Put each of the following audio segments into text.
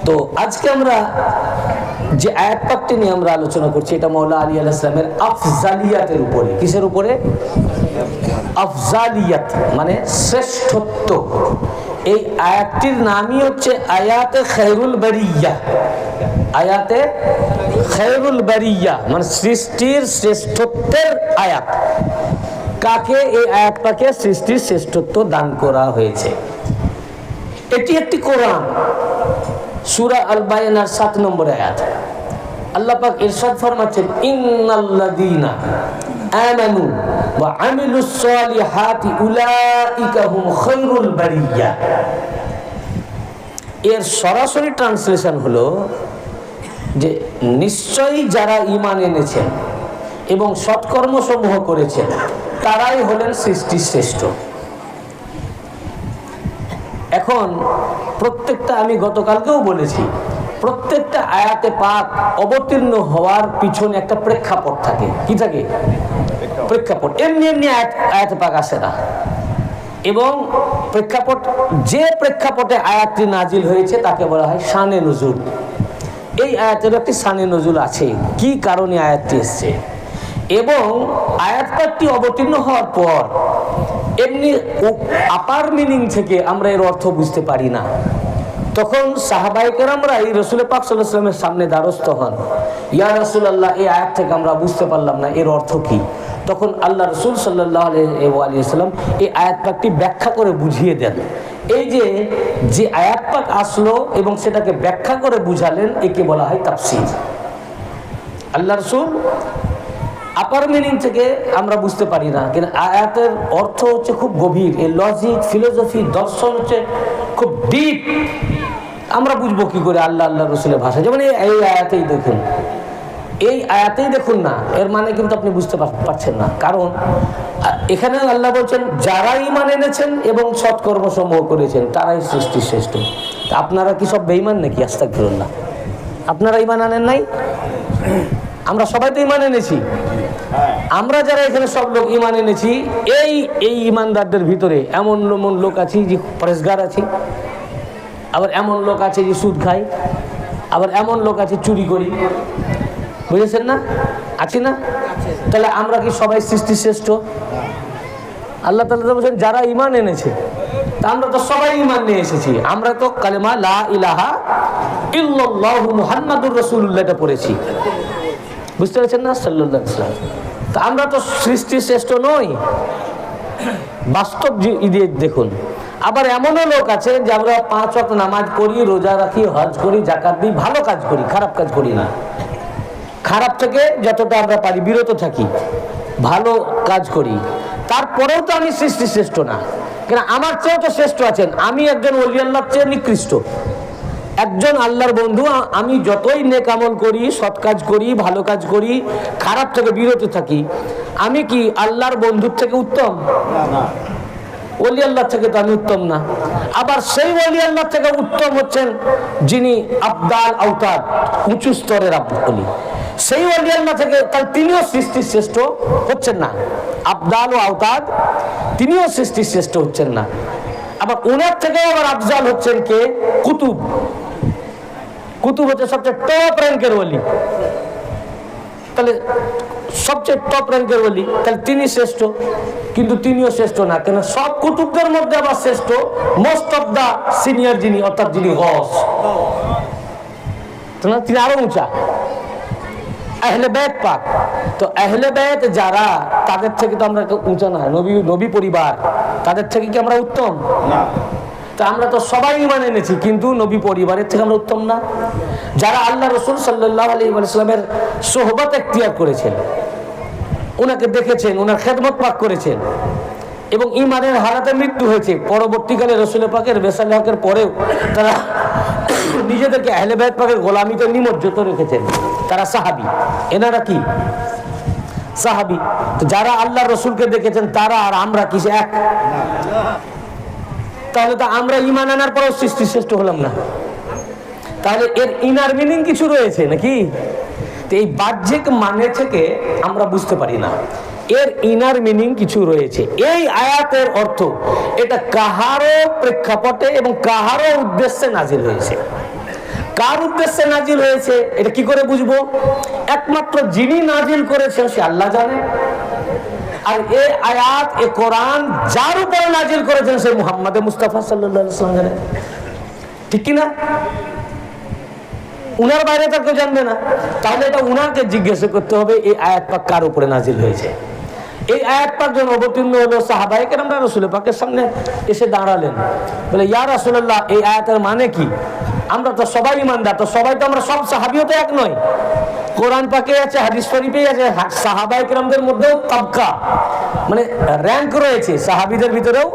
তো আজকে আমরা যে আয়াত পাকটি নিয়ে আমরা আলোচনা করছি, এটা মাওলা আলী আলাইহিস সালামের আফজালিয়াতের উপরে। কিসের উপরে? আফজালিয়াত মানে শ্রেষ্ঠত্ব। এই আয়াতটির নামই হচ্ছে আয়াতে খায়রুল বারিয়া। আয়াতে খায়রুল বারিয়া মানে সৃষ্টির শ্রেষ্ঠত্বের আয়াত। কাকে? এই আয়াতটাকে সৃষ্টির শ্রেষ্ঠত্ব দান করা হয়েছে। এটি একটি কোরআন, সূরা আল বায়নার 7 নম্বর আয়াত। আল্লাহ পাক ইরশাদ ফরমাচ্ছেন, ইন্নাল্লাযীনা আমানু ওয়া আমিলুস সালিহাতি উলাইকা হুম খায়রুল বারিয়া। এর সরাসরি ট্রান্সলেশন হলো যে নিশ্চয়ই যারা ঈমান এনেছেন এবং সৎকর্ম সমূহ করেছেন তারাই হলেন সৃষ্টির শ্রেষ্ঠ। এখন প্রত্যেকটা, আমি গতকালকেও বলেছি, প্রত্যেকটা আয়াতে পাক অবতীর্ণ হওয়ার পিছনে একটা প্রেক্ষাপট থাকে। কি থাকে? প্রেক্ষাপট। এমনি এমনি আয়াতে পাক আসে না। এবং প্রেক্ষাপট, যে প্রেক্ষাপটে আয়াতটি নাজিল হয়েছে তাকে বলা হয় শানে নুজুল। এই আয়াতের একটি শানে নুজুল আছে, কি কারণে আয়াতটি এসছে। এবং আয়াত পাকটি অবতীর্ণ হওয়ার পর এমনি আপার মিনিং থেকে আমরা এর অর্থ বুঝতে পারি না। তখন সাহাবায়ে কেরামরা এই রাসূল পাক সাল্লাল্লাহু আলাইহি ওয়াসাল্লামের সামনে দ্বারস্থ হন, ইয়া রাসূলুল্লাহ, এই আয়াত থেকে আমরা বুঝতে পারলাম না, এর অর্থ কি? তখন আল্লাহ রাসূল সাল্লাল্লাহু আলাইহি ওয়াসাল্লাম এই আয়াত পাকটি ব্যাখ্যা করে বুঝিয়ে দেন। এই যে আয়াত পাক আসলো এবং সেটাকে ব্যাখ্যা করে বুঝালেন, একে বলা হয় তাফসীর। আল্লাহ রাসূল আপার মিনিং থেকে আমরা বুঝতে পারি না, কিন্তু আয়াতের অর্থ হচ্ছে খুব গভীর। এই লজিক, ফিলোসফি, দর্শন হচ্ছে খুব ডিপ। আমরা বুঝবো কি করে আল্লাহ রসুলের ভাষা? যেমন এই আয়াতেই দেখুন, এই আয়াতেই দেখুন না, এর মানে কিন্তু আপনি বুঝতে পারছেন না। কারণ এখানে আল্লাহ বলছেন যারা ঈমান এনেছেন এবং সৎকর্ম সমূহ করেছেন তারাই সৃষ্টির শ্রেষ্ঠ। আপনারা কি সব বেঈমান নাকি? আস্তাগফিরুল্লাহ। আপনারা ঈমান আনেন নাই? আমরা সবাই তো ঈমান এনেছি। আমরা যারা এখানে সব লোক ঈমান এনেছি, এই ঈমানদারদের ভিতরে এমন লোক আছে যে পরেশগার আছে, আবার এমন লোক আছে যে সুদ খায়, আবার এমন লোক আছে চুরি করি। বুঝেছেন না? আছি না? তাহলে আমরা কি সবাই সৃষ্টি শ্রেষ্ঠ? আল্লাহ তাআলা বলেন যারা ঈমান এনেছে, তা আমরা তো সবাই ঈমান নিয়ে এসেছি। আমরা তো কালেমা লা ইলাহা ইল্লাল্লাহু মুহাম্মাদুর রাসূলুল্লাহ এটা পড়েছি। বুঝতে পারছেন না? সাল্লাল্লাহু আলাইহি ওয়াসাল্লাম। তা আমরা তো সৃষ্টি শ্রেষ্ঠ নই। বাস্তব ঈদে দেখুন। আবার এমনও লোক আছে যে আমরা 5 ওয়াক্ত নামাজ পড়ি, রোজা রাখি, হজ করি, যাকাত দিই, ভালো কাজ করি, খারাপ কাজ করি না। খারাপ থেকে যতটা আমরা পারি বিরত থাকি, ভালো কাজ করি। তারপরেও তো আমি সৃষ্টি শ্রেষ্ঠ না, কেন আমার চেয়েও তো শ্রেষ্ঠ আছেন। আমি একজন ওলি আল্লাহর চেয়ে নিকৃষ্ট, একজন আল্লাহর বন্ধু। আমি যতই নেক আমল করি, সৎ কাজ করি, ভালো কাজ করি, খারাপ থেকে বিরত থাকি, আমি কি আল্লাহর বন্ধুর থেকে উত্তম? না। ওলি আল্লাহ থেকে তো আমি উত্তম না। আবার সেই ওলি আল্লাহ থেকে উত্তম হচ্ছেন যিনি আবদাল আওতাদ, উঁচু স্তরের ওলি। সেই ওলি আল্লাহ থেকে তাহলে তিনিও সৃষ্টির শ্রেষ্ঠ হচ্ছেন না। আবদাল ও আওতাদ তিনিও সৃষ্টির শ্রেষ্ঠ হচ্ছেন না। আবার ওনার থেকেও আবার আফজাল হচ্ছেন কে? কুতুব। কুতুব হচ্ছে সবচেয়ে টপ র্যাঙ্কের ওলি। তাহলে সবচেয়ে টপ র্যাঙ্কের ওলি, তাহলে তিনি শ্রেষ্ঠ, কিন্তু তিনিও শ্রেষ্ঠ না। কেন? সব কুতুবদের মধ্যে আবার শ্রেষ্ঠ মোস্ট অফ দা সিনিয়র যিনি, অর্থাৎ যিনি গস, তিনি আরো উঁচা। আহলে বাইত পাক, তো আহলে বাইত যারা, তাদের থেকে তো আমরা উঁচা না। নবী পরিবার, তাদের থেকে কি আমরা উত্তম? না। তা আমরা তো সবাই ঈমান এনেছি, কিন্তু নবী পরিবারের থেকে আমরা উত্তম না। যারা আল্লাহ রাসূল সাল্লাল্লাহু আলাইহি ওয়াসাল্লামের সোহবত এখতিয়ার করেছেন, ওনাকে দেখেছেন, ওনার খেদমত পাক করেছেন, এবং ঈমানের হালাতে মৃত্যু হয়েছে, পরবর্তীকালে রাসূল পাকের বেসালে হকের পরেও তারা নিজেদেরকে আহলে বাইত পাকের গোলামিতে নিমজ্জিত রেখেছেন, তারা সাহাবী। এনারা কি? সাহাবী। তো যারা আল্লাহ রাসূলকে দেখেছেন তারা আর আমরা কি এক? তাহলে তো আমরা ঈমান আনার পরেও সৃষ্টি শ্রেষ্ঠ হলাম না। তাহলে এর ইনার মিনিং কিছু রয়েছে নাকি? তো এই বাহ্যিক মানে থেকে আমরা বুঝতে পারি না, এর ইনার মিনিং কিছু রয়েছে। এই আয়াতের অর্থ এটা কাহারও প্রেক্ষাপটে এবং কাহারও উদ্দেশ্যে নাজিল হয়েছে। কার উদ্দেশ্যে নাজিল হয়েছে এটা কি করে বুঝবো? একমাত্র যিনি নাজিল করেছেন সে আল্লাহ জানে। আর এই আয়াত, এ কোরআন যার উপরে নাজিল করেছেন সে মুহাম্মদ মুস্তাফা সাল্লাল্লাহু আলাইহি ওয়াসাল্লাম জানে। ঠিক কি না? উনার বাইরে তো কেউ জানবে না। তাহলে এটা উনাকে জিজ্ঞাসা করতে হবে এই আয়াত পাক কার উপরে নাজিল হয়েছে। এই আয়াত পাক যখন অবতীর্ণ হলো, সাহাবায়ে কেরামরা রাসূল পাকের সামনে এসে দাঁড়ালেন, বলে ইয়া রাসূলুল্লাহ এই আয়াতের মানে কি? আমরা তো সবাই ঈমানদার, তো সবাই তো আমরা সব সাহাবীও তো এক নয়। কোরআন পাকে আছে, হাদিস শরীফে আছে, সাহাবায়ে কেরামদের মধ্যেও তাবকা মানে র‍্যাঙ্ক রয়েছে, সাহাবীদের ভিতরেও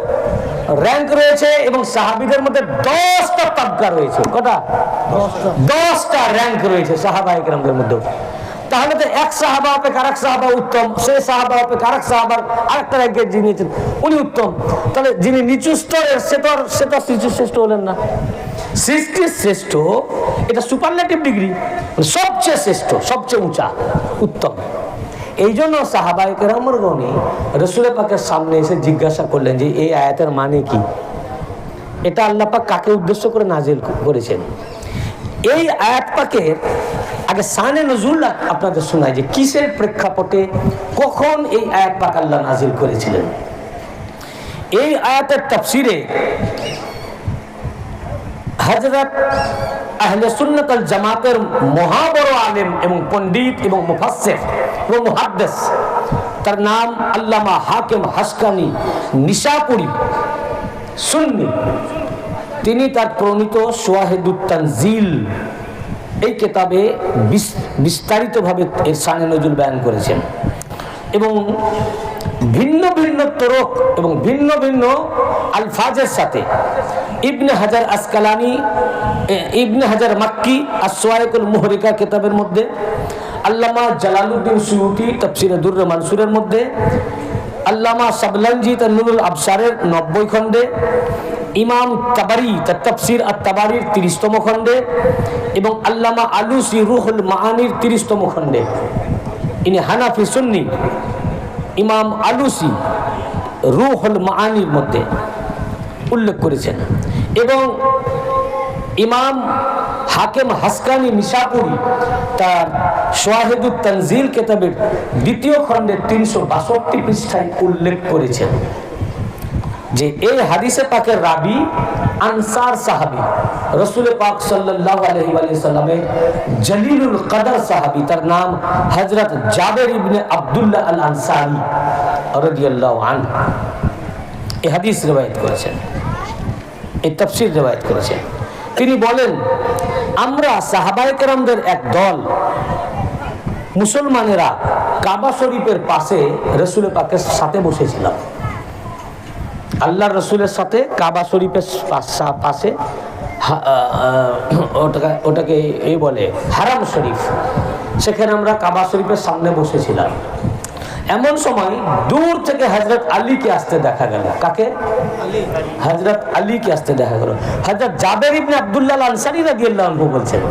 র‍্যাঙ্ক রয়েছে এবং সাহাবীদের মধ্যে 10টা তাবকা রয়েছে। কটা? 10টা র‍্যাঙ্ক রয়েছে সাহাবায়ে কেরামদের মধ্যে। তাহলে তো এক সাহাবা অপেক্ষা আরেক সাহাবা উত্তম, সেই সাহাবা অপেক্ষা আরেক সাহাবার আরেকটা র‍্যাঙ্কে যিনি উনি উত্তম। তাহলে যিনি নিচু স্তরের সে তো সৃষ্টির শ্রেষ্ঠ হলেন না। সৃষ্টির শ্রেষ্ঠ এটা সুপারলেটিভ ডিগ্রি, সবচেয়ে শ্রেষ্ঠ, সবচেয়ে উঁচা, উত্তম। এই জন্য সাহাবায়ে কেরামগণ রাসূল পাকের সামনে এসে জিজ্ঞাসা করলেন যে এই আয়াতের মানে কি? এটা আল্লাহ পাক কাকে উদ্দেশ্য করে নাজিল করেছেন? এই আয়াত পাকের আগে শানে নুজুল আপনাদের শোনাই যে কিসের প্রেক্ষাপটে কখন এই আয়াত পাক আল্লাহ নাজিল করেছিলেন। এই আয়াতের তাফসিরে হযরত আহলে সুন্নাত ওয়াল জামাতের মহাবড় আলেম এবং পণ্ডিত এবং মুফাসসির এবং মুহাদ্দিস, তার নাম আল্লামা হাকিম হাসকানি নিশাপুরি সুন্নি, তিনি তার প্রণীত শাওয়াহিদুত তানজিল এই কিতাবে বিস্তারিতভাবে এর শানে নজুল বয়ান করেছেন এবং ভিন্ন ভিন্ন তরক এবং ভিন্ন ভিন্ন আলফাজের সাথে ইবনে হাজার আসকালানি, ইবনে হাজার মাক্কি আস-সাওয়াইকুল মুহরিকা কিতাবের মধ্যে, আল্লামা জালালউদ্দিন সুয়ুতি তাফসীরে দুররে মানসুরের মধ্যে, আল্লামা সাবলানজি তার নুরুল আবসারের 90 খণ্ডে, ইমাম তাবারি তার তাফসীর আত-তাবারির 30তম খণ্ডে এবং আল্লামা আলুসি রুহুল মাআনির 30তম খণ্ডে, ইনি হানাফি সুন্নি ইমাম আলুসি রুহুল মাআনির মধ্যে উল্লেখ করেছেন এবং ইমাম হাকিম হাসকানি নিশাপুরি তার শাওয়াহিদুত তানজিল কিতাবের 2য় খণ্ডের 362 পৃষ্ঠায় উল্লেখ করেছেন যে এই হাদিসে পাকের রাবি আনসার সাহাবী, রাসূল পাক সাল্লাল্লাহু আলাইহি ওয়াসাল্লামের জলিলুল কদর সাহাবী, তার নাম হযরত জাবের ইবনে আব্দুল্লাহ আল আনসারী রাদিয়াল্লাহু আনহু এই হাদিস riwayat করেছেন, এই তাফসীর riwayat করেছেন। তিনি বলেন আমরা সাহাবায়ে কেরামদের এক দল মুসলমানেরা কাবা শরীফের পাশে রাসূল পাকের সাথে বসেছিলাম। আল্লাহর রাসূলের সাথে কাবা শরীফের পাশে, ওটাকে এই বলে হারাম শরীফ, সেখানে আমরা কাবা শরীফের সামনে বসেছিলাম। এমন সময় দূর থেকে হযরত আলীকে আসতে দেখা গেল। কাকে? হযরত আলীকে আসতে দেখা গেল। হযরত জাবের ইবনে আব্দুল্লাহ আল আনসারী রাদিয়াল্লাহু আনহু বলছেন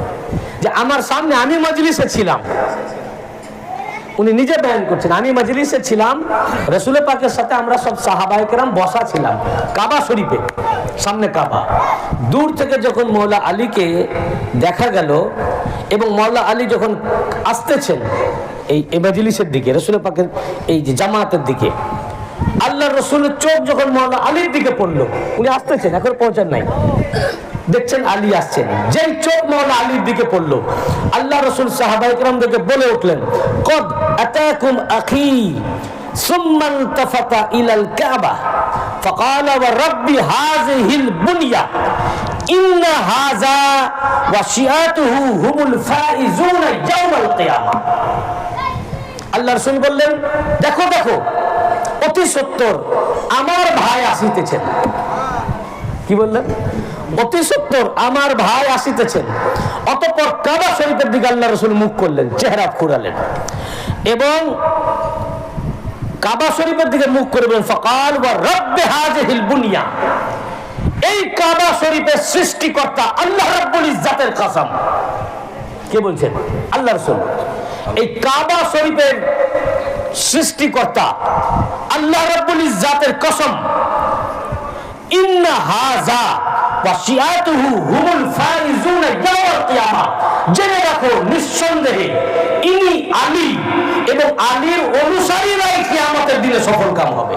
যে আমার সামনে, আমি মজলিসে ছিলাম, উনি নিজে বয়ান করছেন, আমি মজলিসে ছিলাম, রাসূল পাকের সাথে আমরা সব সাহাবায়ে কেরাম বসা ছিলাম কাবা শরীফে, সামনে কাবা। দূর থেকে যখন মওলা আলীকে দেখা গেল এবং মওলা আলী যখন আসতেছেন এই মজলিসের দিকে, রাসূল পাকের এই যে জামাতের দিকে, আল্লাহর রাসূলের চোখ যখন মওলা আলীর দিকে পড়ল, উনি আসতেছেন, এখন পৌঁছান নাই, দেখছেন আলী আসছেন, যেই চোখ মওলা আলীর দিকে পড়লো, আল্লাহ রাসূল সাহাবায়ে কেরামদেরকে বলে উঠলেন, কদ আতাকুম আখি সুম্মা ইলতাফাতা ইলাল কাবা ফাকালা ওয়া রাব্বি হাযিহিল বুনিয়া ইন্না হাযা ওয়া শিআতুহু হুমুল ফাইজুনা ইয়াওমাল কিয়ামা। আল্লাহ রাসূল বললেন, দেখো দেখো, অতি সত্বর আমার ভাই আসিতেছেন। কি বললেন? অতি সত্বর আমার ভাই আসিতেছেন। অতঃপর কাবা শরীফের দিকে আল্লাহ রাসূল মুখ করলেন, চেহারা ঘুরালেন এবং কাবা শরীফের দিকে মুখ করে বলেন, ফাকাল ওয়া রাব্বি হাযিহিল বুনিয়া, এই কাবা শরীফের সৃষ্টিকর্তা আল্লাহ রাব্বুল ইজ্জাতের কসম। কে বলছেন? আল্লাহ রাসূল। এই কাবা শরীফের সৃষ্টিকর্তা আল্লাহ রাব্বুল ইজ্জাতের কসম, ইন্না হাযা ওয়া শিআতুহু হুমুল ফাইজুনা ইয়াওমাল কিয়ামা, জেনে রাখো নিঃসন্দেহে ইনি আলী এবং আলীর অনুসারীরাই কিয়ামতের দিনে সফলকাম হবে।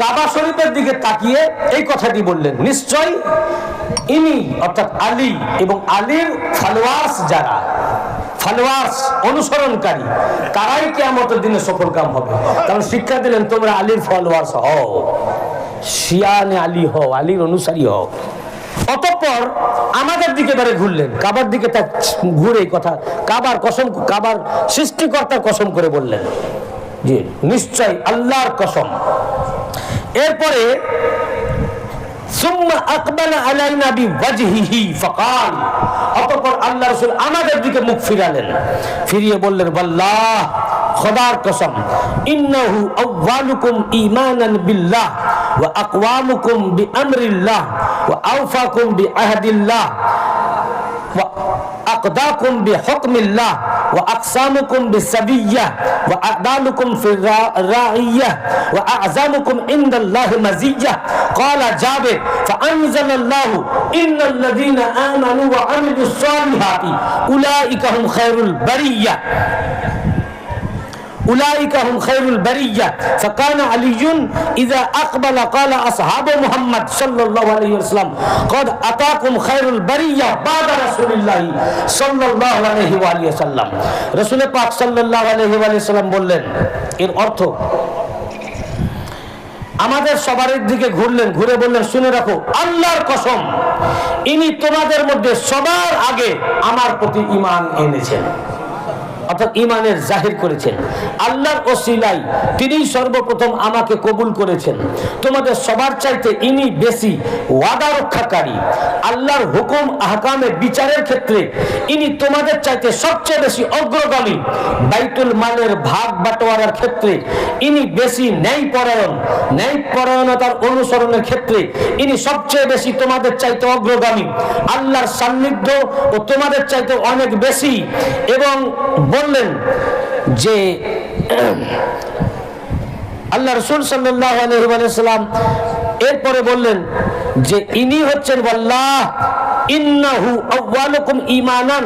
কাবা শরীফের দিকে তাকিয়ে এই কথাটি বললেন, নিশ্চয় ইনি অর্থাৎ আলী এবং আলীর ফলোয়ার্স যারা, ফলোয়ার্স অনুসরণকারী, তারাই কিয়ামতের দিনে সফলকাম হবে। কারণ শিক্ষা দিলেন তোমরা আলীর ফলোয়ার্স হও, শিয়ানে আলী হও, আলীর অনুসারী হও। অতঃপর আমাদের দিকে বারে ঘুরলেন, কাবার দিকে তা ঘুরে কথা কাবার কসম, কাবার সৃষ্টিকর্তার কসম করে বললেন যে নিশ্চয় আল্লাহর কসম। এরপরে সুম্মা আকবালা আলাইনা বিওয়াজহিহি ফাকাল, অতঃপর আল্লাহ রাসূল আমাদের দিকে মুখ ফিরালেন, ফিরিয়ে বললেন ওয়াল্লাহ, খোদার কসম, ইন্নাহু আউয়ালুকুম ঈমানান বিল্লাহ ওয়া আকওয়ামুকুম বিআমরিল্লাহ ওয়া আওফাকুম বিআহদিল্লাহ ওয়া أقداكم بحكم الله وأقسامكم بالسبية وأعدالكم في الرائية وأعزامكم عند الله مزية. قال جابر فأنزل الله إن الذين آمنوا وعملوا الصالحات أولئك هم خير البرية أولئك هم خير البرية. فكان علي إذا أقبل قال أصحاب محمد صلى الله عليه وسلم قد أتاكم خير البرية بعد رسول الله صلى الله عليه وسلم. رسول পাক সাল্লাল্লাহু আলাইহি ওয়াসাল্লাম বললেন, এর অর্থ আমাদের সবার দিকে ঘুরলেন, ঘুরে বললেন শুনে রাখো আল্লাহর কসম, ইনি তোমাদের মধ্যে সবার আগে আমার প্রতি ঈমান এনেছেন, অর্থাৎ ঈমানের জাহির করেছেন। আল্লাহর ওসিলাই তিনি সর্বপ্রথম আমাকে কবুল করেছেন। তোমাদের সবার চাইতে ইনি বেশি ওয়াদা রক্ষাকারী। আল্লাহর হুকুম আহকামে বিচারের ক্ষেত্রে ইনি তোমাদের চাইতে সবচেয়ে বেশি অগ্রগামী। বাইতুল মালের ভাগ বাটোয়ারার ক্ষেত্রে ইনি বেশি ন্যায়পরায়ণতার অনুসরণের ক্ষেত্রে ইনি সবচেয়ে বেশি তোমাদের চাইতে অগ্রগামী। আল্লাহর সান্নিধ্য ও তোমাদের চাইতে অনেক বেশি। এবং বললেন যে আল্লাহ রাসূল সাল্লাল্লাহু আলাইহি ওয়াসাল্লাম এরপরে বললেন যে ইনি হচ্ছেন আল্লাহ ইন্নাহু আউয়ালুকুম ঈমানান,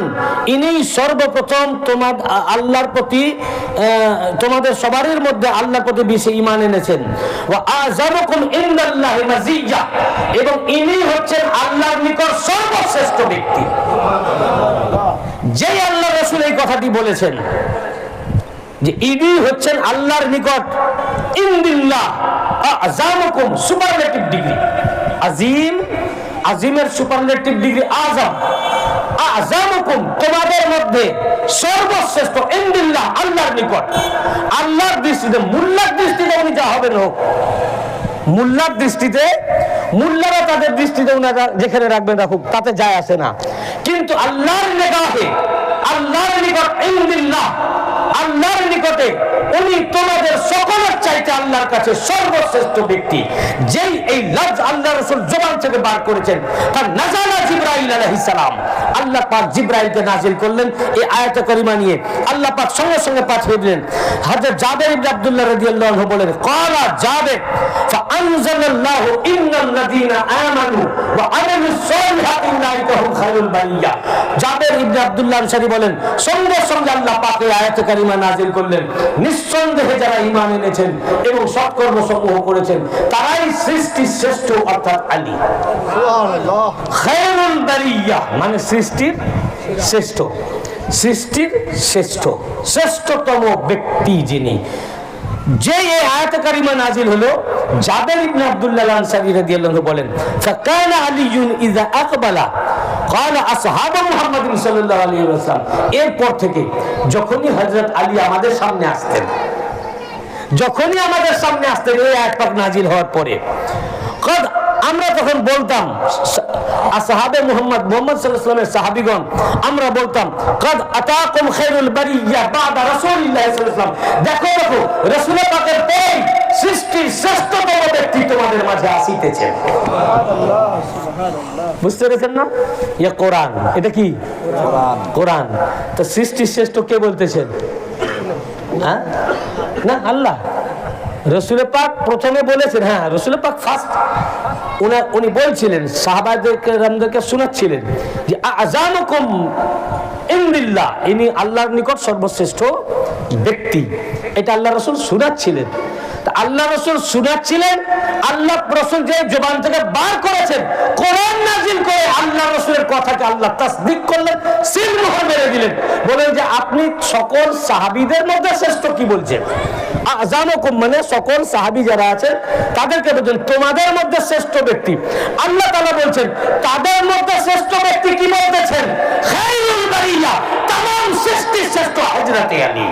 ইনি সর্বপ্রথম তোমাদের আল্লাহর প্রতি তোমাদের সবারই মধ্যে আল্লাহর প্রতি বেশি ঈমান এনেছেন। ওয়া আযামুকুম ইনদাল্লাহি মাজিয়্যা, এবং ইনি হচ্ছেন আল্লাহর নিকট সর্বশ্রেষ্ঠ ব্যক্তি। যে আল্লাহ রাসূল এই কথাটি বলেছেন যে ইনি হচ্ছেন আল্লাহর নিকট ইনদিল্লাহ আযামুকুম, সুপারলেটিভ ডিগ্রি, আজিম, আজিমের সুপারলেটিভ ডিগ্রি আযম, আযামুকুম তোমাদের মধ্যে সর্বশ্রেষ্ঠ ইনদিল্লাহ আল্লাহর নিকট। আল্লাহর দৃষ্টিতে, মুল্লার দৃষ্টিতে উনি যা হবেন হোক, মুল্লার দৃষ্টিতে, মুল্লারা তাদের দৃষ্টিতে উনারা যেখানে রাখবেন রাখুক, তাতে যায় আসে না। কিন্তু আল্লাহর নিগাহে, আল্লাহর নিকট ইনদিল্লাহ, আল্লাহর নিকটে উনি তোমাদের সকলের চাইতে আল্লাহর কাছে সর্বশ্রেষ্ঠ ব্যক্তি। যেই এই লফজ আল্লাহ রাসূল জবান থেকে বার করেছেন, তার নাযালা জিবরাইল আলাইহিস সালাম, আল্লাহ পাক জিবরাইলকে নাজিল করলেন এই আয়াত কারিমা নিয়ে। আল্লাহ পাক সঙ্গে সঙ্গে পাঠিয়ে দিলেন। হযরত জাবের ইবনে আব্দুল্লাহ রাদিয়াল্লাহু আনহু বলেন, ক্বালা জাবের ফাআনজালাল্লাহু ইন্নাল্লাযীনা আমানু ওয়া আমিলুস সালিহাতি উলাইকা হুম খায়রুল বারিয়া। জাবের ইবনে আব্দুল্লাহ আনসারী বলেন, সঙ্গে সঙ্গে আল্লাহ পাক এই আয়াত কারিমা নাজিল করলেন, নিঃসন্দেহে যারা ঈমান এনেছেন এবং সৎকর্ম সমূহ করেছেন তারাই সৃষ্টির শ্রেষ্ঠ, অর্থাৎ আলী। সুবহানাল্লাহ। খায়রুল বারিয়া মানে সৃষ্টির শ্রেষ্ঠ, সৃষ্টির শ্রেষ্ঠ, শ্রেষ্ঠতম ব্যক্তি যিনি। যে এই আয়াত কারিমা নাজিল হলো, জাবের ইবনে আব্দুল্লাহ আনসারী রাদিয়াল্লাহু আনহু বলেন, ফাকানা আলিয়ুন ইযা আকবালা ক্বালা আসহাবু মুহাম্মদ সাল্লাল্লাহু আলাইহি ওয়াসাল্লাম। এরপর থেকে যখনই হযরত আলী আমাদের সামনে আসতেন, যখনই আমাদের সামনে আসতেন এই আয়াত পাক নাজিল হওয়ার পরে, আমরা তখন বলতাম, আসহাবে মুহাম্মদ, মুহাম্মদ সাল্লাল্লাহু আলাইহি ওয়াসাল্লামের সাহাবীগণ, আমরা বলতাম কাদ আতাকুম খায়রুল বারিয়া বাদা রাসূলিল্লাহ সাল্লাল্লাহু আলাইহি ওয়াসাল্লাম, দেখো দেখো রাসূল পাকের পরে সৃষ্টির শ্রেষ্ঠতম ব্যক্তি তোমাদের মাঝে আসিতেছেন। বুঝতে পেরেছেন না? ইয়া কোরআন, এটা কি কোরআন। তো সৃষ্টির শ্রেষ্ঠ কে বলতেছেন? হ্যাঁ না আল্লাহ। রসুল পাক প্রথমে বলেছেন, হ্যাঁ রসুল পাক ফার্স্ট উনি বলছিলেন, সাহাবাদেরকে শোনাচ্ছিলেন যে আযানুকুম ইনদিল্লাহ, ইনি আল্লাহর নিকট সর্বশ্রেষ্ঠ ব্যক্তি। এটা আল্লাহ রসুল শোনাচ্ছিলেন। আল্লাহ রসুল শোনাচ্ছিলেন, আল্লাহ রসুল যে জবান থেকে বার করেছেন, কোরআন নাজিল করে আল্লাহ রসুলের কথাকে আল্লাহ তাসদিক করলেন, সিল মোহর মেরে দিলেন, বলেন যে আপনি সকল সাহাবীদের মধ্যে শ্রেষ্ঠ। কি বলছেন? আযানুকুম মানে সকল সাহাবী যারা আছেন তাদেরকে বলছেন তোমাদের মধ্যে শ্রেষ্ঠ ব্যক্তি। আল্লাহ তাআলা বলছেন তাদের মধ্যে শ্রেষ্ঠ ব্যক্তি কি বলতেছেন? খায়রুল বারিয়া, तमाम সৃষ্টির শ্রেষ্ঠ হযরত আলী।